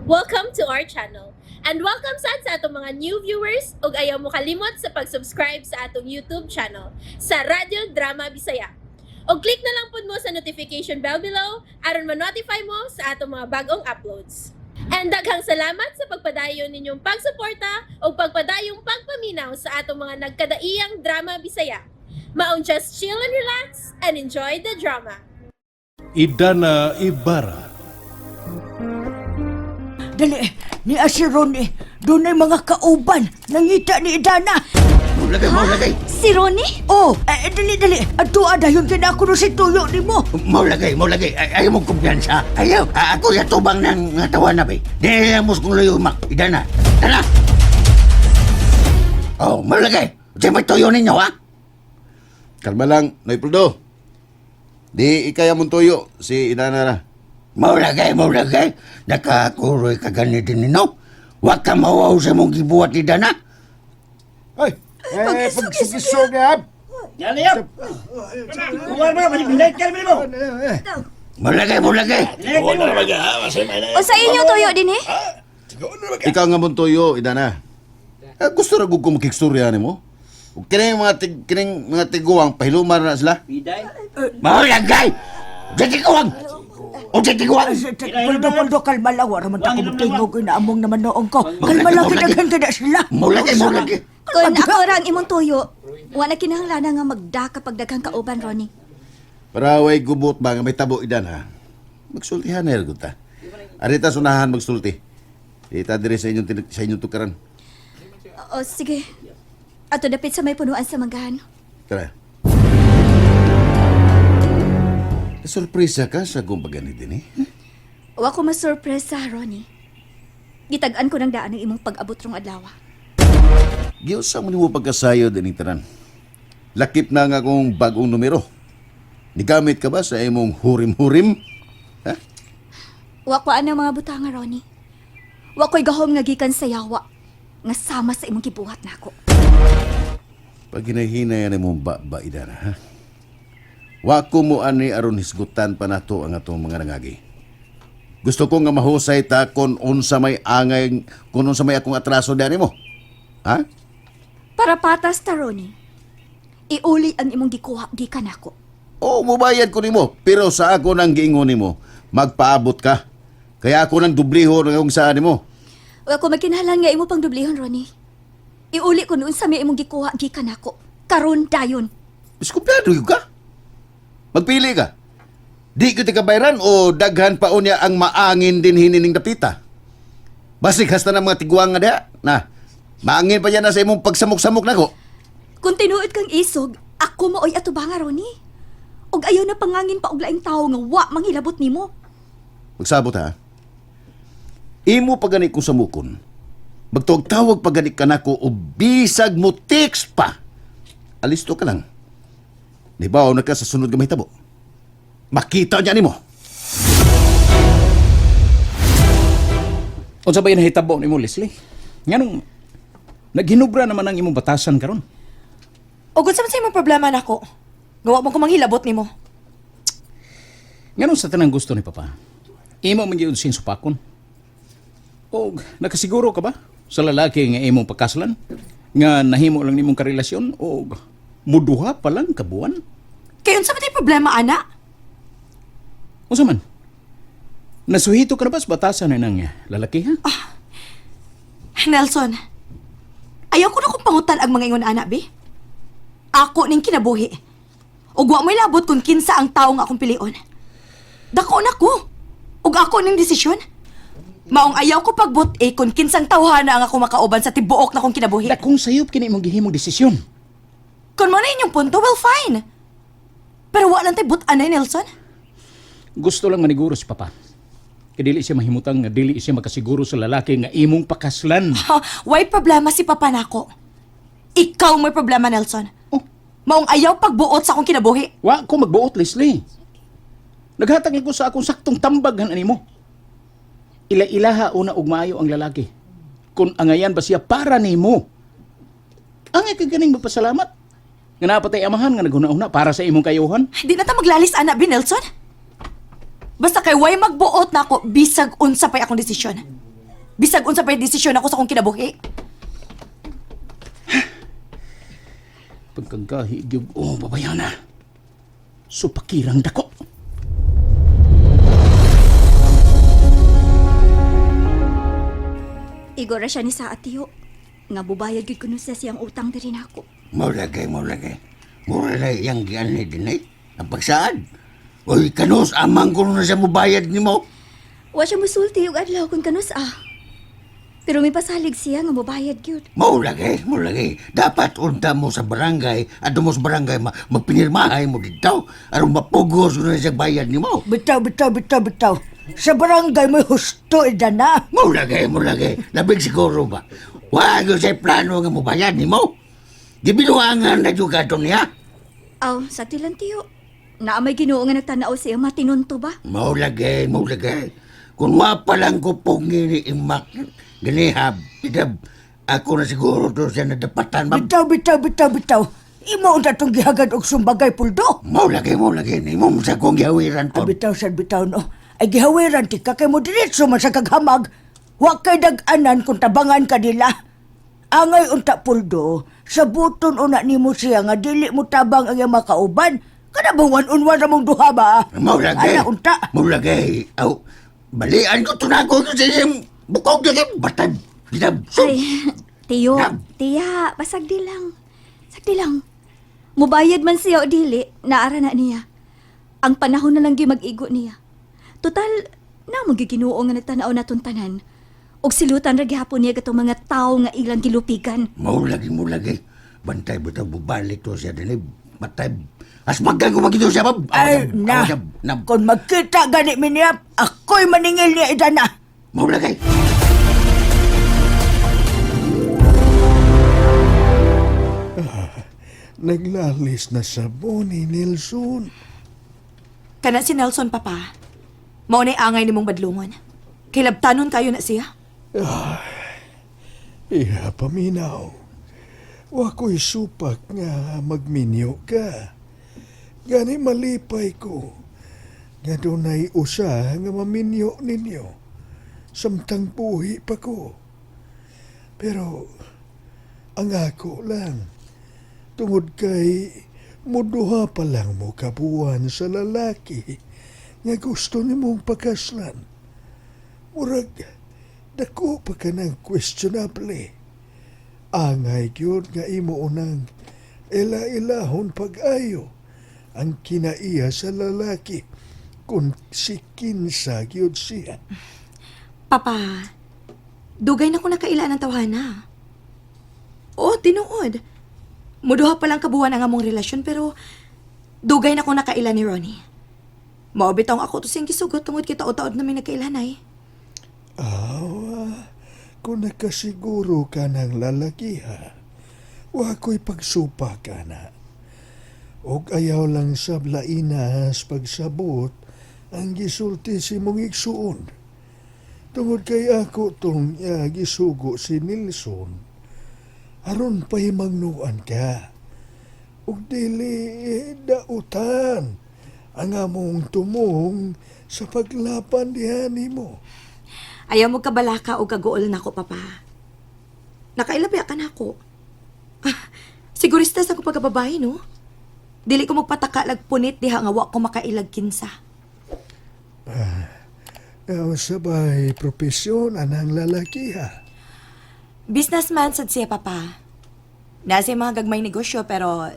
Welcome to our channel. And welcome sa atong mga new viewers ug ayaw mo kalimot sa pag-subscribe sa atong YouTube channel sa Radio Drama Bisaya. O click na lang pud mo sa notification bell below aron ma-notify mo sa atong mga bagong uploads. And daghang salamat sa pagpadayon ninyong pagsuporta o pagpadayong pagpaminaw sa atong mga nagkadaiyang Drama Bisaya. Maong just chill and relax and enjoy the drama. Idana Ibarra. Dali, ni Asiron doon ay mga kauban. Nangita ni Idana. Maulagay. Si Ronnie? Oh, dali. Ato dayon kina ako no si Tuyo ni mo. Maulagay. Ayaw mong kumpiyansa. Ayaw. Ako yatubang ng tawa na ba. Dinilamos kong layo mak. Idana. Tara. Oh, maulagay. Diyan may tuyo ninyo, ha? Kalma lang, Noy Puldo. Di ikaya mong tuyo, si Idana na. Maulagay. Nakakuroy ka ganito ninyo. Huwag ka mawaw sa mong gibuhat, Idana. Ay, pagsugisog na. Maulagay. O sa inyo tuyo din eh? Ikaw nga mong tuyo, Idana. Gusto ra gud ko makikstorya nimo. Ug kining mga tiguang pahiluman na sila. Maulagay. Jatikuwang. Puldo, kalma lang. Wala man ako matingog na among naman noong ko. Kalma lang, kinaghan ka na sila. Maulagay. Kung ako rang imong tuyo, wala kinahanglan nga magdaka pag daghang kauban, Ronnie. Para way gubot ba nga may tabo, Idana. Magsultihan na gud ta. Arita sunahan magsulti. Ita dire sa inyong tukaran. O sige. Ato dapit sa may punuan sa manggahan. Tara. Sorpresa ka sa gumpagani din eh. Wa ko masurpresa, Ronnie. Gitag-an ko ng daan ng imong pag-abot rong adlaw. Giyos sa mo pagkasayo din tanan. Lakip na nga akong bagong numero. Nigamit ka ba sa imong hurim-hurim? Ha? Wa ko ang mga butanga, Ronnie. Wa ko'y gahom nga gikan sa yawa nga sama sa imong gibuhat nako. Pag hinahinay na mong ba, Idana, ha? Wa ko mo ani aron hisgutan pa nato ang atong mga nangagi. Gusto ko nga mahusay ta kung unsa may akong atraso dani mo. Ha? Para patas ta, Ronnie. Iuli ang imong gikuha gikan nako. Oo, mubayad ko nimo, pero sa ako nang giingon nimo, magpaabot ka. Kaya ako nang dubliho ng saan nimo. Wa ko magkinahanglan nga imo pang dublihon, Ronnie. Iuli ko noon sa may imong gikuha gikan nako. Karon dayon. Diskumpiyado yung ka? Magpili ka. Di ko tikabayran o daghan pa unya ang maangin din hinining dapita. Basig hasta ng mga tiguang nga diha. Na, maangin pa yan na sa imong pagsamok-samok na ko. Kung tinuod kang isog, ako maoy atubanga, Ronnie. Og ayaw na pangangin pa og laing tawo nga wa manghilabot nimo. Magsabot ha. Imo pagani ko sa mukon. Magtuwag-tawag pagani ka na ko o bisag mo text pa. Alisto ka lang. Di ba o ka sa sunod gamay tabo? Makita niya ni mo. Unsa ba nahitabo nimo, Leslie? Nganong naghinubra naman ang imong batasan karon? O kung sa imong problema nako, gawa mo ko manghilabot nimo. Nganong sa tanang gusto ni Papa? Imo man gyud sin supakon. O nakasiguro ka ba sa lalaki nga imong pagkaslan? Nga nahimo lang nimong karelasyon o muduha pa lang kabuan? Kaya unsa man problema, ana? Unsa man? Nasuhito ka na ba sa batasan na nang lalaki, ha? Nelson, ayaw ko na kong pangutan ang mga ingon ana, be. Ako ning kinabuhi. Ug wa may labot kung kinsa ang tawo nga akong pilion. Dako na ko. Ug ako ning desisyon. Maong ayaw ko pagbot kung kinsang tawhana ang ako makauban sa tibuok na kong kinabuhi. Dakong sayop kini imong gihimong desisyon. Kung mo na inyong punto, well, fine. Pero wa lang tayo butan na, Nelson. Gusto lang maniguro si Papa. Kadili siya mahimutang nga dili siya makasiguro sa lalaki nga imong pakaslan. Why problema si Papa nako? Ikaw may problema, Nelson. Oh. Maong ayaw pagbuot sa akong kinabuhi. Wa ko magbuot, Leslie. Naghatag ko sa akong saktong tambag ani mo. Ila-ilaha una og maayo ang lalaki. Kung angayan ba siya para nimo. Angay ka ganing magpasalamat. Nga napatay amahan nga naghuna-una para sa imong kayuhan. Di na ta maglalis, ana, Nelson. Basta kay way magbuot na ako bisag unsa pay akong desisyon. Bisag unsa pa'y desisyon ako sa akong kinabuhi. Pagkagahi gyud babayaw na. So pakirang dako. Igora siya ni sa atiyo. Nga bubayag gyud kuno siya siyang utang diri nako. Maulagay. Mura na iyang giyan ni dinay. Ang pagsaad. Uy, kanus, amang ko na siya mubayad ni mo. Wa siya musulti og adlaw kun kanus Pero may pasalig siya nga mobayad gyud. Maulagay. Dapat unta mo sa barangay, at mo sa barangay, magpinirmahay mo dito. Aron mapugos ko na siya bayad ni mo. Bitaw. Sa barangay may husto idana. Maulagay. Labig siguro ba? Wag yung siya plano nga mubayad ni mo. Gibinuangan na juga ito niya. Aw, sakti lang tiyo. Naamay Ginoo nga nagtanaw siya matinunto ba? Maulagay. Kung pa lang ko pong iniimak, ganihab, idab, ako na siguro to siya nadapatan, ma'am. Bitaw. Imo unta tong gihagad og sumbagay puldo. Maulagay, imo mo sa kong gihawiran ko. Bitaw no. Ay gihawiran ti ka kay mo diretso man sa kaghamag. Wa kay dag-anan kung tabangan ka nila. Angay unta puldo, sabuton una nimo siya nga dili mo tabang ang iyang makauban. Kada ba one-on-one ra mong duha ba? Maulagay. Ana unta. Maulagay. Aw, balian ko tunako ko sa iyong bukog yun. Batad. Idab. Ay, tiyo, Nab. tiya, basagdi lang. Sakti lang. Mubayad man siya o dili, naara na niya. Ang panahon na lang gyud mag-igo niya. Total, na magiginuo nga nagtanaw na tanan. Og silutan ra gihapon niya katong mga tao nga ilang gilupigan. Maulagay. Bantay butang bubalik to siya din. Batay. As maggang kumagito siya, ma'am. Ay, na. Kung magkita gani mi niya, ako'y maningil niya idana. Maulagay. Naglalis na sabon ni Nelson. Kana si Nelson, papa. Mao na'y angay nimong badlungon. Kilabtanon kayo na siya. Iha paminaw. Wa ko'y supak nga magminyo ka. Gani malipay ko. Nga dunay usa nga maminyo ninyo. Samtang buhi pa ko. Pero ang ako lang. Tungod kay muduha pa lang mo kabuan sa lalaki nga gusto ni mong pakaslan. Murag, dako pa ka ng questionable. Angay gyud nga imo unang ila-ilahon pag-ayo ang kinaiya sa lalaki kung si kinsa gyud siya. Papa, dugay na ko nakaila ng tawhana. Oo, tinuod. Muduha pa lang kabuhan ang among relasyon pero dugay na ko nakaila ni Ronnie. Maobitong ako to siyang gisugot tungod kita o-taod namin nagkailanay. Kung nakasiguro ka ng lalakiha, wa ko'y pagsupa ka na. Og ayaw lang sa blainas pagsabot ang gisulti si mong igsuon. Tungod kay ako tong gisugo si Nilson, aron pahimangnuan ka. Ug dili dautan ang among tumong sa paglapan diha nimo. Ayaw mo kabalaka o kagool na ako, papa. Nakailabya ka na ako. Sigurista sa ko pagkababae, no? Dili ko magpataka punit diha nga wa ko makailag kinsa. Sabay propesyon anang lalakiha. Businessman sad siya, papa. Nasa mga gagmay negosyo pero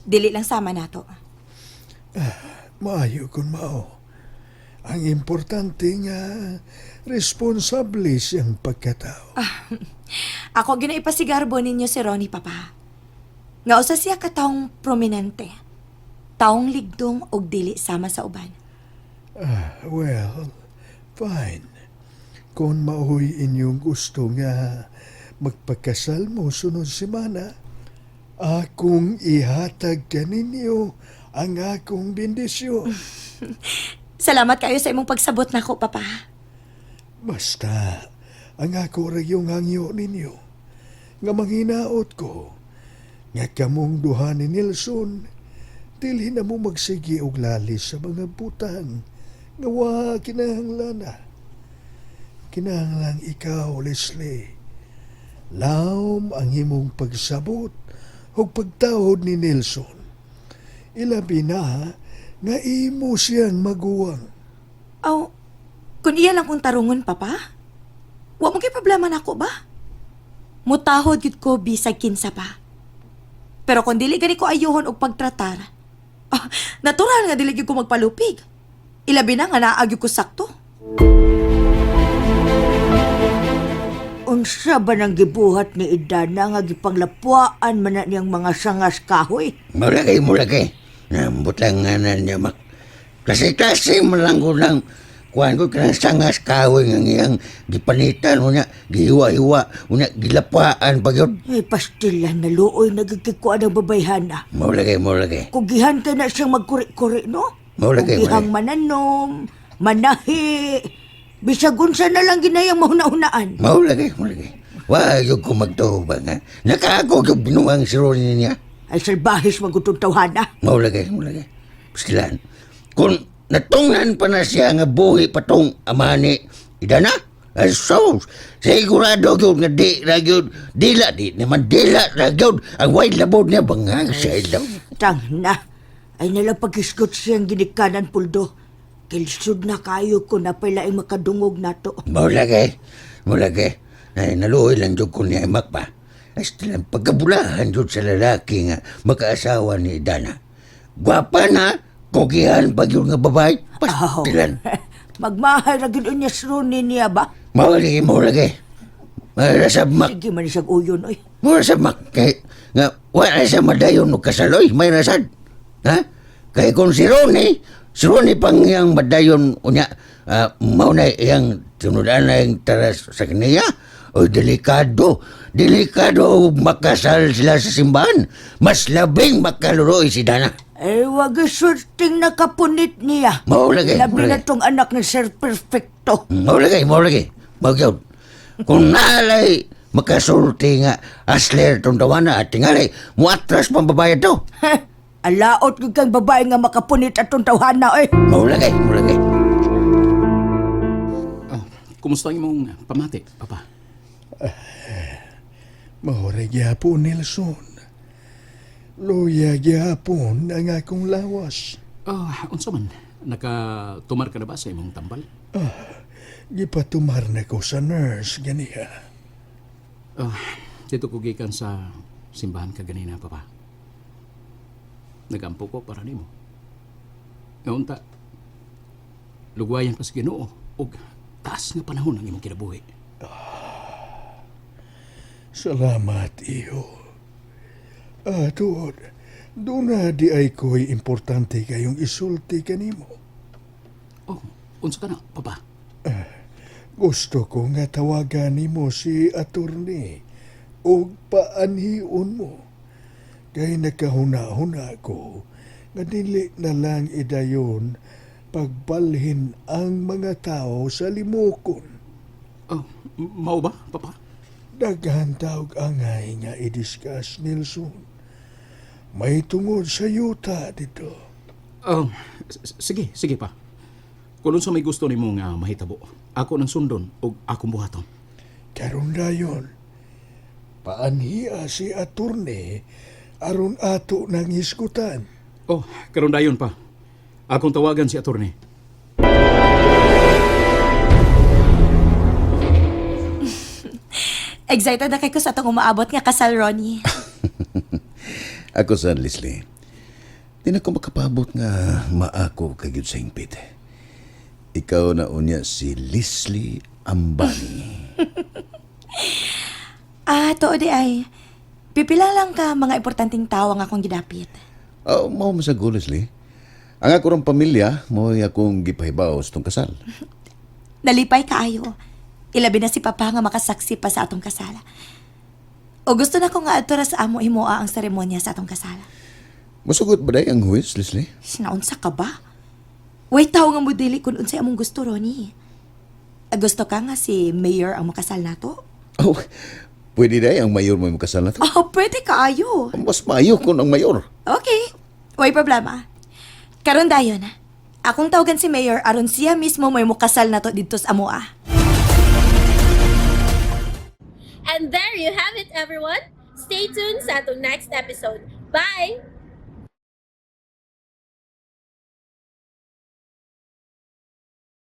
dili lang sama nato. Maayo kun mao. Ang importante nga responsable siyang pagkatao. Ako ginaipasigarbo ninyo si Ronnie, papa. Nga usa siya kataong prominente. Taong ligdong og dili sama sa uban. Well, fine. Kung maoy inyong gusto nga magpakasal mo sunod semana, akong ihatag kaninyo ang akong bendisyon. Salamat kayo sa imong pagsabot nako, papa. Basta, ang ako ra yung hangyo ninyo. Nga manghinaot ko, nga kamong duha ni Nelson, dili na mo magsigi og lalis sa mga butang nga wa kinahanglan na. kinahanglang ikaw, Leslie. Laom ang imong pagsabot o pagtawod ni Nelson. Ilabi na nga imo siyang maguwang. Aw, kung iya lang kong tarungon, Papa, wa mo kay problema na ako ba? Mutahod yun ko bisag kinsa pa. Pero kung dili gani ko ayuhon og pagtratar, natural nga dili gyud ko magpalupig. Ilabi na nga naagyo ko sakto. Unsa ba nang gibuhat ni Idana nga gipanglapuan man na niyang mga sangas kahoy? Mulagay. Butanganan niya mak. Kasi mo lang ko lang kuhan ko kanang sangas kahoy nga ngiyang gipanitan mo niya, gihiwa-hiwa, unya gilapaan pag yun. Ay, pastilan na luoy nagkikuan ang babayhana. Mulagay. Kugihan ka na siyang magkuri-kuri, no? Mulagay. Kugihang mananom, manahi, bisagun sa na lang ginayang mahuna-hunaan. Mulagay. Wag ko magtuho ba nga. Nakaako yung binuang si Ronnie niya. Ay, salbahis magutong tawhana. Mulagay. Pastilan. Kung natungnan pa na siya nga buhi patong amani, idana, so, sigurado yun nga dila ragyod, ang white labod niya bangang sa ilaw. Tang na. Ay nalang pag-isgot siyang ginikanan, Puldo. Kilsud na kayo ko na pala ay makadungog na to. Mulagay. Ay, naluoy lang dyan ko niya imak pa. Ay, stilang pagkabulahan dyan sa lalaki nga makaasawa ni Dana. Gwapa na, kukihan pag yun nga babae, pastilan. Magmahal na gano'n niya sruni niya ba? Mulagay. Marasab mak. Sige man siyang uyon, oy. Marasab mak. Kaya nga, wala siya madayon o kasaloy, may rasad. Ha? Kaya kung si Ronnie pang iyang madayon o niya, mauna iyang tinudan na yung taras sa kaniya, o delikado makasal sila sa simbahan. Mas labing makaluroy si Dana. Eh, wag surting nakapunit niya. Maulagay. Labi na tong anak ni Sir Perfecto. Maulagay. Magyod. Kung nalay makasulti nga asler tong tawana at tingalay, muatras pang babayad to. Alaot yung kang babae nga makapunit atong tawhana, oy. Maulagay. Kumusta imong pamati, Papa? Mahoray gyapon, Nelson. Luya gyapon ang akong lawas. Unsa man? Nakatumar ka na ba sa imong tambal? Gipatumar na ko sa nurse, ganiha. Dito ko gikan sa simbahan ka ganina, Papa. Nagampo ko para nimo. Ngaunta, lugwayan pa sa Ginoo og taas nga panahon ang imong kinabuhi. Salamat, iyo. Tuod, doon na di ay ko'y importante kayong isulti kanimo. Unsa ka na, Papa? Gusto ko nga tawagan nimo si attorney o paanhiun mo. Kay nakahuna-huna ko nga dili na lang idayon pagbalhin ang mga tao sa limukon. Mao ba, Papa? Daghan tawag angay nga i-discuss, Nelson. May tungod sa yuta dito. Sige pa. Kung sa may gusto nimo nga mahitabo, ako nang sundon o akong buhaton. Karon dayon, paanhiya si attorney aron ato nang iskutan. Karon dayon pa. Akong tawagan si attorney. Excited na kay ko sa atong umaabot nga kasal, Ronnie. Ako sa Leslie. Di na ko makapabot nga maako kagyud sa ingpit. Ikaw na unya si Leslie Ambani. Tuod ay. Pipila lang ka mga importanteng tao ang akong gidapit. Mao masago, Leslie. Ang ako rong pamilya, mo akong gipahibaw sa tong kasal. Nalipay kaayo. Ilabi na si Papa nga makasaksi pa sa atong kasala. O gusto na ko nga adto sa amo himoa ang seremonya sa atong kasala. Masugot ba day ang huwis, Leslie? Sinaunsa ka ba? Wait, tao nga mo dili kung unsay among gusto, Ronnie. Gusto ka nga si Mayor ang makasal nato? Pwede day ang mayor mo kasal na to? Pwede kaayo. Mas maayo kung ang mayor. Okay, way problema. Karon dayon, akong tawagan si Mayor aron siya mismo may mukasal na to dito sa amoa. And there you have it, everyone. Stay tuned sa atong next episode. Bye!